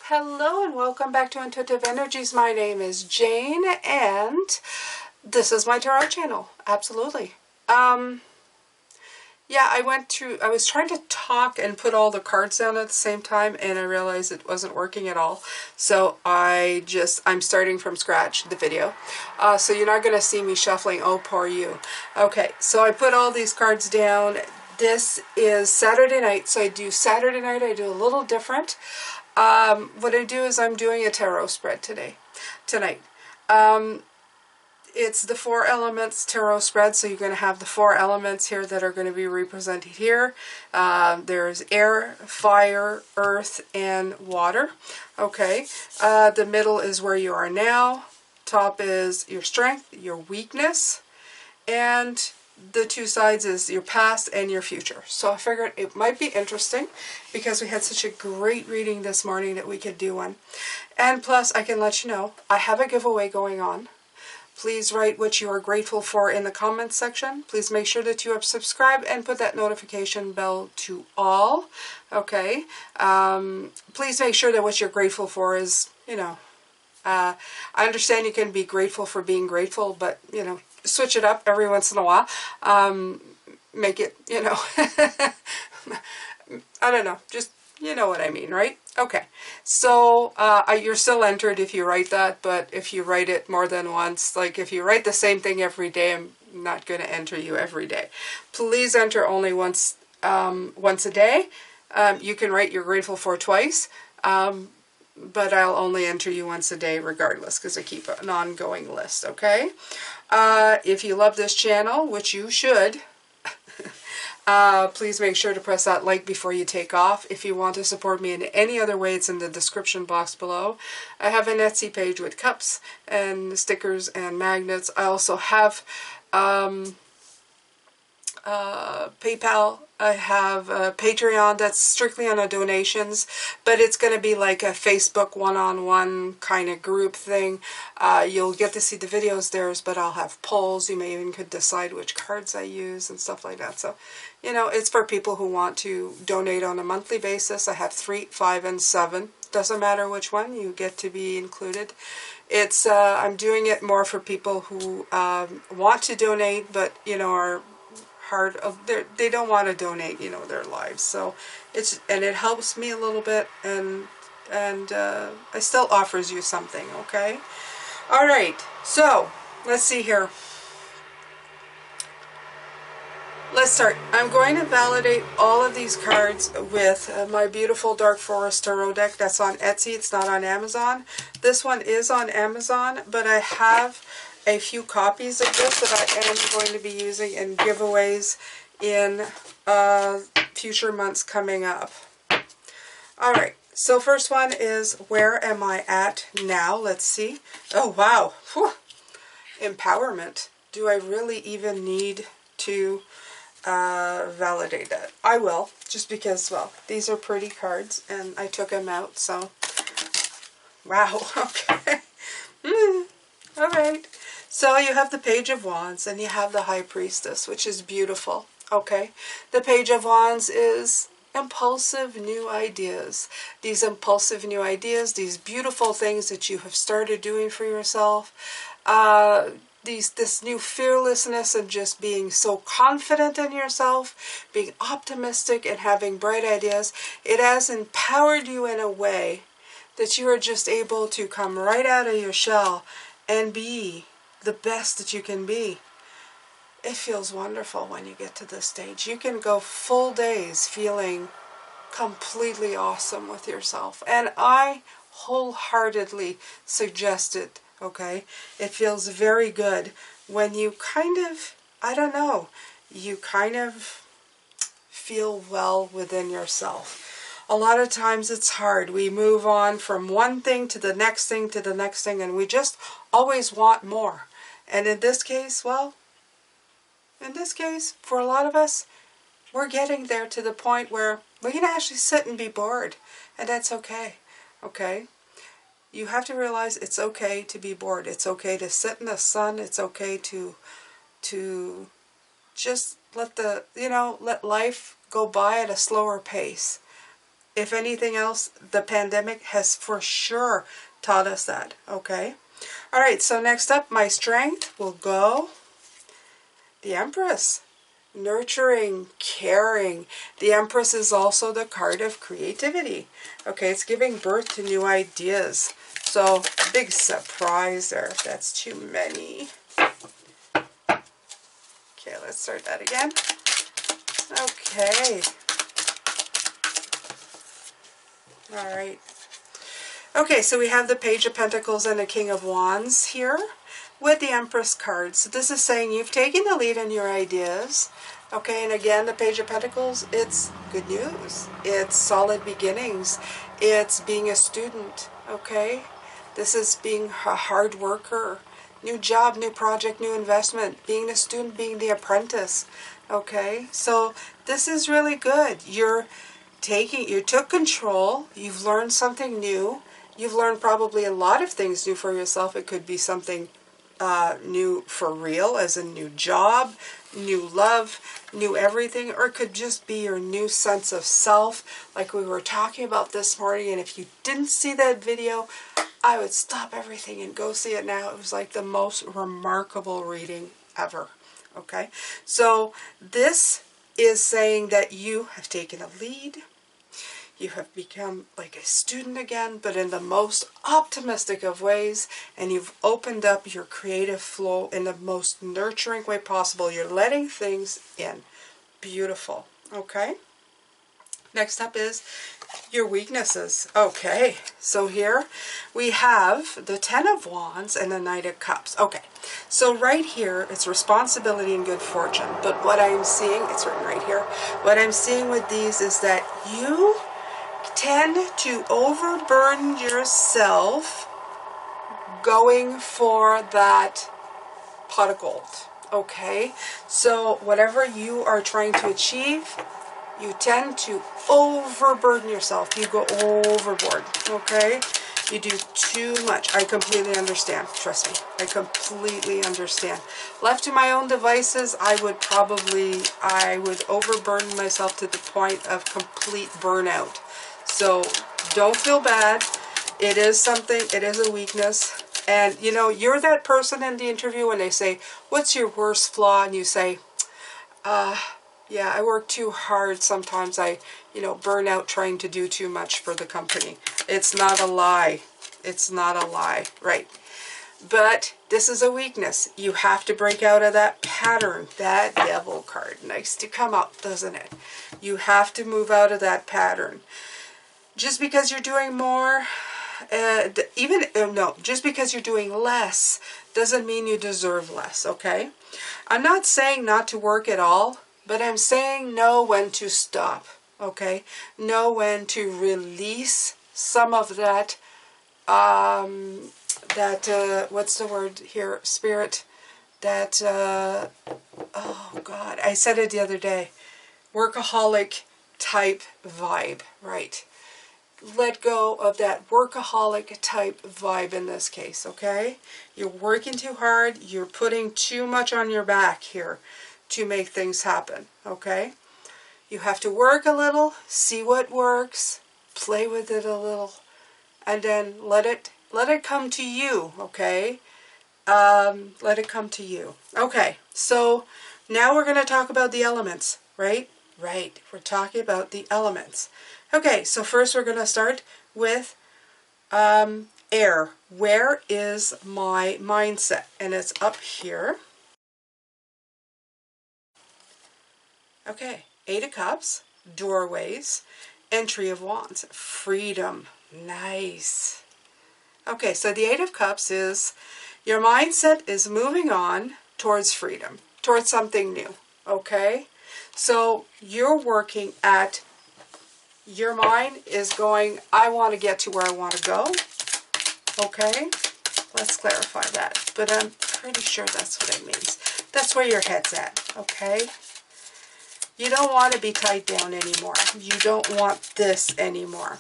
Hello and welcome back to Intuitive Energies. My name is Jane and this is my tarot channel. Absolutely. Yeah, I was trying to talk and put all the cards down at the same time and I realized it wasn't working at all. So I'm starting from scratch, the video. So you're not going to see me shuffling, oh poor you. Okay, so I put all these cards down. This is Saturday night, so I do Saturday night, I do a little different. What I do is I'm doing a tarot spread tonight. It's the 4 elements tarot spread, so you're going to have the 4 elements here that are going to be represented here. There's air, fire, earth, and water. Okay, the middle is where you are now. Top is your strength, your weakness, and the 2 sides is your past and your future. So I figured it might be interesting because we had such a great reading this morning that we could do one. And plus, I can let you know, I have a giveaway going on. Please write what you are grateful for in the comments section. Please make sure that you are subscribed and put that notification bell to all. Okay. Please make sure that what you're grateful for is, I understand you can be grateful for being grateful, but, switch it up every once in a while. Make it, I don't know, just, you know what I mean, right? Okay, so you're still entered if you write that, but if you write it more than once, like if you write the same thing every day, I'm not going to enter you every day. Please enter only once a day. You can write you're grateful for twice, but I'll only enter you once a day regardless because I keep an ongoing list, okay? If you love this channel, which you should, please make sure to press that like before you take off. If you want to support me in any other way, it's in the description box below. I have an Etsy page with cups and stickers and magnets. I also have PayPal. I have a Patreon that's strictly on the donations, but it's going to be like a Facebook one-on-one kind of group thing. You'll get to see the videos there, but I'll have polls. You may even could decide which cards I use and stuff like that. So, it's for people who want to donate on a monthly basis. I have 3, 5, and 7. Doesn't matter which one, you get to be included. It's I'm doing it more for people who want to donate, but are hard of they don't want to donate their lives, so it helps me a little bit, and it still offers you something. Okay, all right, so let's see here. Let's start. I'm going to validate all of these cards with my beautiful Dark Forest Tarot deck that's on Etsy. It's not on Amazon. This one is on Amazon, but I have a few copies of this that I am going to be using in giveaways in future months coming up. Alright, so first one is, where am I at now? Let's see. Oh, wow. Whew. Empowerment. Do I really even need to validate that? I will, just because, well, these are pretty cards, and I took them out, so... Wow, okay. Alright. So you have the Page of Wands and you have the High Priestess, which is beautiful, okay? The Page of Wands is impulsive new ideas. These impulsive new ideas, these beautiful things that you have started doing for yourself, this new fearlessness and just being so confident in yourself, being optimistic and having bright ideas, it has empowered you in a way that you are just able to come right out of your shell and be the best that you can be. It feels wonderful when you get to this stage. You can go full days feeling completely awesome with yourself. And I wholeheartedly suggest it, okay? It feels very good when you kind of, I don't know, you kind of feel well within yourself. A lot of times it's hard. We move on from one thing to the next thing to the next thing, and we just always want more. And in this case, well, for a lot of us, we're getting there to the point where we can actually sit and be bored, and that's okay, okay? You have to realize it's okay to be bored. It's okay to sit in the sun. It's okay to just let let life go by at a slower pace. If anything else, the pandemic has for sure taught us that, okay? All right, so next up, my strength will go the Empress. Nurturing, caring. The Empress is also the card of creativity. Okay, it's giving birth to new ideas. So, big surprise there. That's too many. Okay, let's start that again. Okay. All right. Okay, so we have the Page of Pentacles and the King of Wands here with the Empress card. So this is saying you've taken the lead in your ideas. Okay, and again, the Page of Pentacles, it's good news. It's solid beginnings. It's being a student, okay? This is being a hard worker. New job, new project, new investment. Being a student, being the apprentice, okay? So this is really good. You took control. You've learned something new. You've learned probably a lot of things new for yourself. It could be something new for real, as a new job, new love, new everything, or it could just be your new sense of self, like we were talking about this morning. And if you didn't see that video, I would stop everything and go see it now. It was like the most remarkable reading ever. Okay, so this is saying that you have taken a lead. You have become like a student again, but in the most optimistic of ways, and you've opened up your creative flow in the most nurturing way possible. You're letting things in. Beautiful. Okay? Next up is your weaknesses. Okay, so here we have the Ten of Wands and the Knight of Cups. Okay, so right here, it's responsibility and good fortune. But what I'm seeing, it's written right here, what I'm seeing with these is that you tend to overburden yourself going for that pot of gold. Okay, so whatever you are trying to achieve, you tend to overburden yourself. You go overboard. Okay, you do too much. I completely understand. Trust me, I completely understand. Left to my own devices, I would overburden myself to the point of complete burnout. So don't feel bad. It is something, it is a weakness. And you know, you're that person in the interview when they say, what's your worst flaw? And you say, yeah, I work too hard. Sometimes I, burn out trying to do too much for the company. It's not a lie. It's not a lie, right? But this is a weakness. You have to break out of that pattern. That Devil card, nice to come up, doesn't it? You have to move out of that pattern. Just because you're doing more, just because you're doing less doesn't mean you deserve less, okay? I'm not saying not to work at all, but I'm saying know when to stop, okay? Know when to release some of that, what's the word here, spirit, that, oh God, I said it the other day, workaholic type vibe, right? Let go of that workaholic type vibe in this case, okay? You're working too hard. You're putting too much on your back here to make things happen, okay? You have to work a little, see what works, play with it a little, and then let it come to you, okay? Let it come to you. Okay, so now we're going to talk about the elements, right? Right, we're talking about the elements. Okay, so first we're going to start with air. Where is my mindset? And it's up here. Okay, Eight of Cups, doorways, Entry of Wands, freedom. Nice. Okay, so the Eight of Cups is your mindset is moving on towards freedom, towards something new, okay? So you're working at, your mind is going, I want to get to where I want to go, okay? Let's clarify that, but I'm pretty sure that's what it means. That's where your head's at, okay? You don't want to be tied down anymore. You don't want this anymore.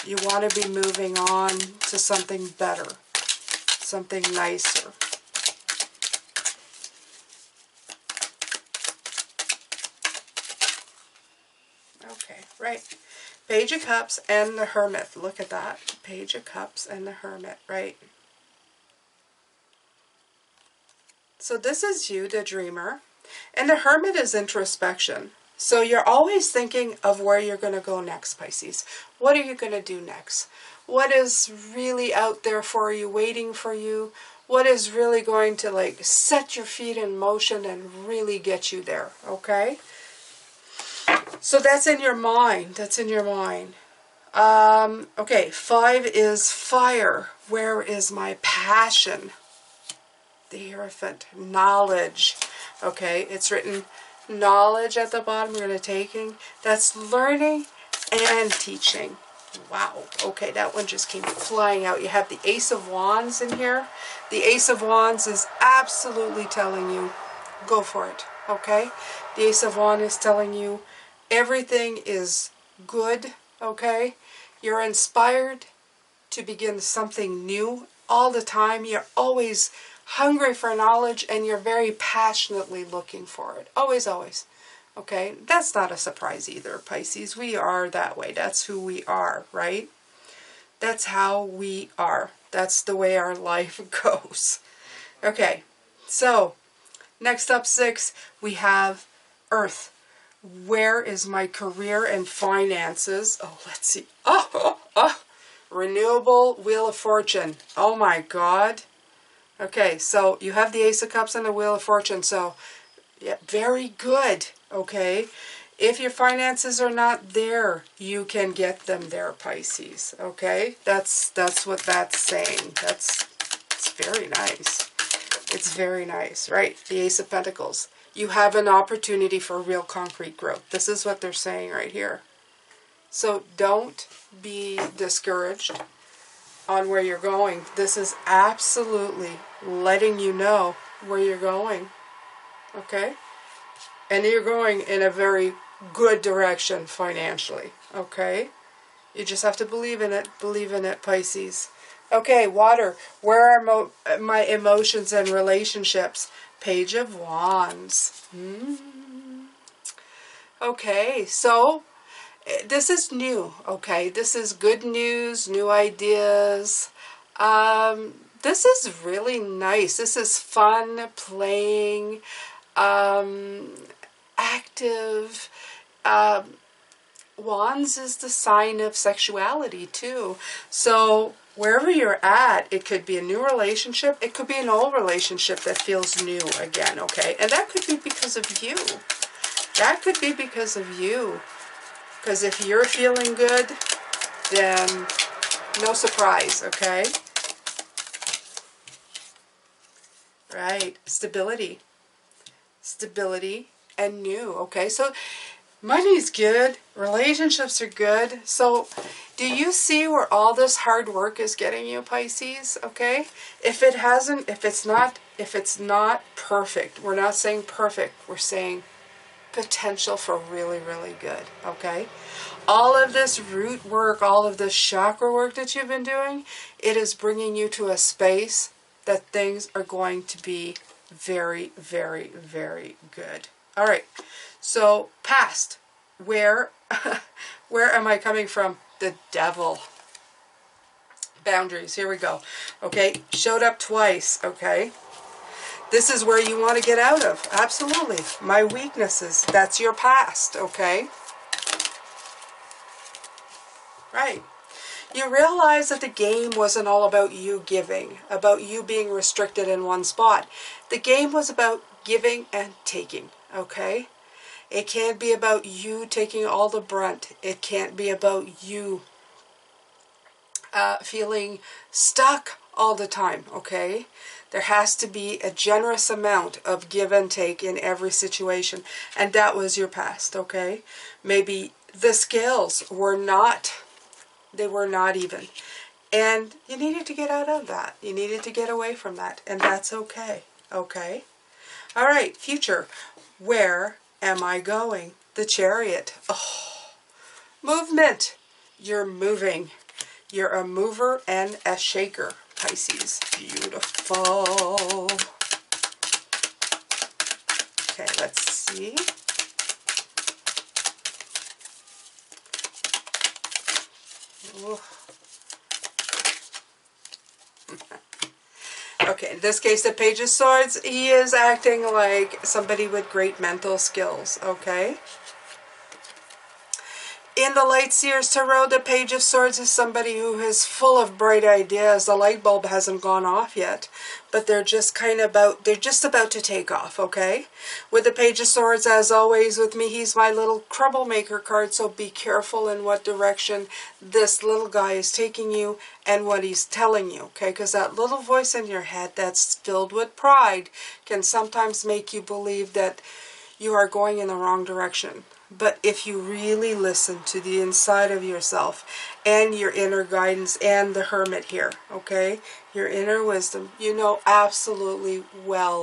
You want to be moving on to something better, something nicer. Okay. right? Page of Cups and the Hermit. Look at that. Page of Cups and the Hermit, right? So this is you, the dreamer. And the Hermit is introspection. So you're always thinking of where you're going to go next, Pisces. What are you going to do next? What is really out there for you, waiting for you? What is really going to like set your feet in motion and really get you there, okay? So that's in your mind. That's in your mind. Okay, 5 is fire. Where is my passion? The Hierophant, knowledge. Okay, it's written knowledge at the bottom. We're going to taking. That's learning and teaching. Wow. Okay, that one just came flying out. You have the Ace of Wands in here. The Ace of Wands is absolutely telling you, go for it. Okay? The Ace of Wands is telling you everything is good. Okay? You're inspired to begin something new all the time. You're always hungry for knowledge and you're very passionately looking for it. Always, always. Okay? That's not a surprise either, Pisces. We are that way. That's who we are, right? That's how we are. That's the way our life goes. Okay, so next up 6, we have Earth. Where is my career and finances? Oh, let's see. Renewable Wheel of Fortune. Oh my God. Okay, so you have the Ace of Cups and the Wheel of Fortune. So, yeah, very good. Okay. If your finances are not there, you can get them there, Pisces. Okay? That's what that's saying. It's very nice. It's very nice, right? The Ace of Pentacles. You have an opportunity for real concrete growth. This is what they're saying right here. So don't be discouraged on where you're going. This is absolutely letting you know where you're going. Okay? And you're going in a very good direction financially. Okay? You just have to believe in it. Believe in it, Pisces. Okay, water. Where are my emotions and relationships? Page of Wands. Okay, so this is new, okay? This is good news, new ideas. This is really nice. This is fun, playing, active. Wands is the sign of sexuality too. So wherever you're at, it could be a new relationship. It could be an old relationship that feels new again, okay? And that could be because of you. That could be because of you. Because if you're feeling good, then no surprise, okay? Right. Stability. Stability and new, okay? So money's good. Relationships are good. So do you see where all this hard work is getting you, Pisces? Okay? If it's not perfect, we're not saying perfect, we're saying potential for really, really good. Okay? All of this root work, all of this chakra work that you've been doing, it is bringing you to a space that things are going to be very, very, very good. All right. So past, where am I coming from? The Devil. Boundaries. Here we go. Okay. Showed up twice. Okay. This is where you want to get out of. Absolutely. My weaknesses. That's your past. Okay. Right. You realize that the game wasn't all about you giving, about you being restricted in one spot. The game was about giving and taking. Okay. It can't be about you taking all the brunt. It can't be about you feeling stuck all the time, okay? There has to be a generous amount of give and take in every situation. And that was your past, okay? Maybe the scales were not, they were not even. And you needed to get out of that. You needed to get away from that. And that's okay, okay? All right, future. Where am I going? The Chariot. Oh, movement. You're moving. You're a mover and a shaker, Pisces. Beautiful. Okay, let's see. Okay, in this case, the Page of Swords, he is acting like somebody with great mental skills, okay? In the Light Seers Tarot, the Page of Swords is somebody who is full of bright ideas. The light bulb hasn't gone off yet, but they're just about to take off, okay? With the Page of Swords, as always with me, he's my little troublemaker card, so be careful in what direction this little guy is taking you and what he's telling you, okay? Because that little voice in your head that's filled with pride can sometimes make you believe that you are going in the wrong direction. But if you really listen to the inside of yourself and your inner guidance and the Hermit here, okay, your inner wisdom, you know absolutely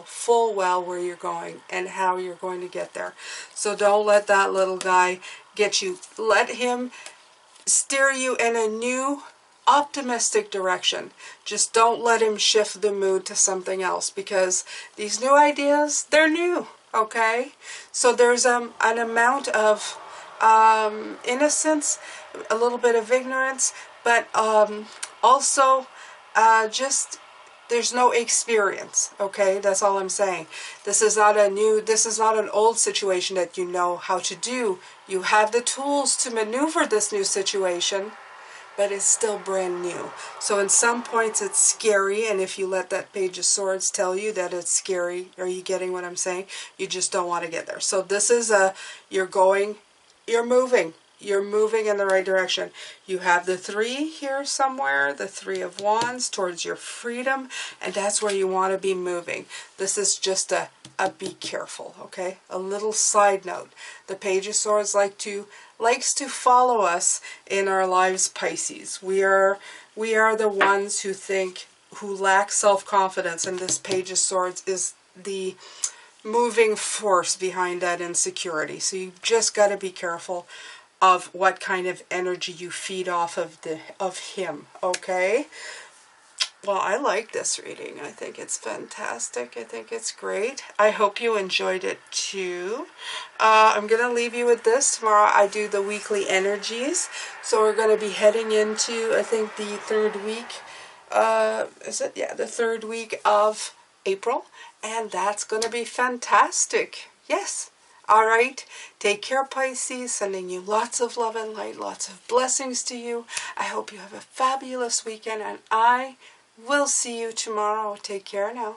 full well where you're going and how you're going to get there. So don't let that little guy get you. Let him steer you in a new, optimistic direction. Just don't let him shift the mood to something else, because these new ideas, they're new. Okay, so there's an amount of innocence, a little bit of ignorance, but also just there's no experience. Okay, that's all I'm saying. This is not an old situation that you know how to do. You have the tools to maneuver this new situation, but it's still brand new. So in some points it's scary, and if you let that Page of Swords tell you that it's scary, are you getting what I'm saying? You just don't want to get there. So this is you're moving in the right direction. You have the 3 here somewhere, the 3 of Wands, towards your freedom, and that's where you want to be moving. This is just a be careful, okay? A little side note. The Page of Swords likes to follow us in our lives, Pisces. We are the ones who lack self-confidence, and this Page of Swords is the moving force behind that insecurity. So you just got to be careful of what kind of energy you feed off of him, okay? Well, I like this reading. I think it's fantastic. I think it's great. I hope you enjoyed it too. I'm going to leave you with this. Tomorrow I do the weekly energies. So we're going to be heading into, I think, the 3rd week. Is it? Yeah, the 3rd week of April. And that's going to be fantastic. Yes. All right. Take care, Pisces. Sending you lots of love and light. Lots of blessings to you. I hope you have a fabulous weekend. And I will see you tomorrow. Take care now.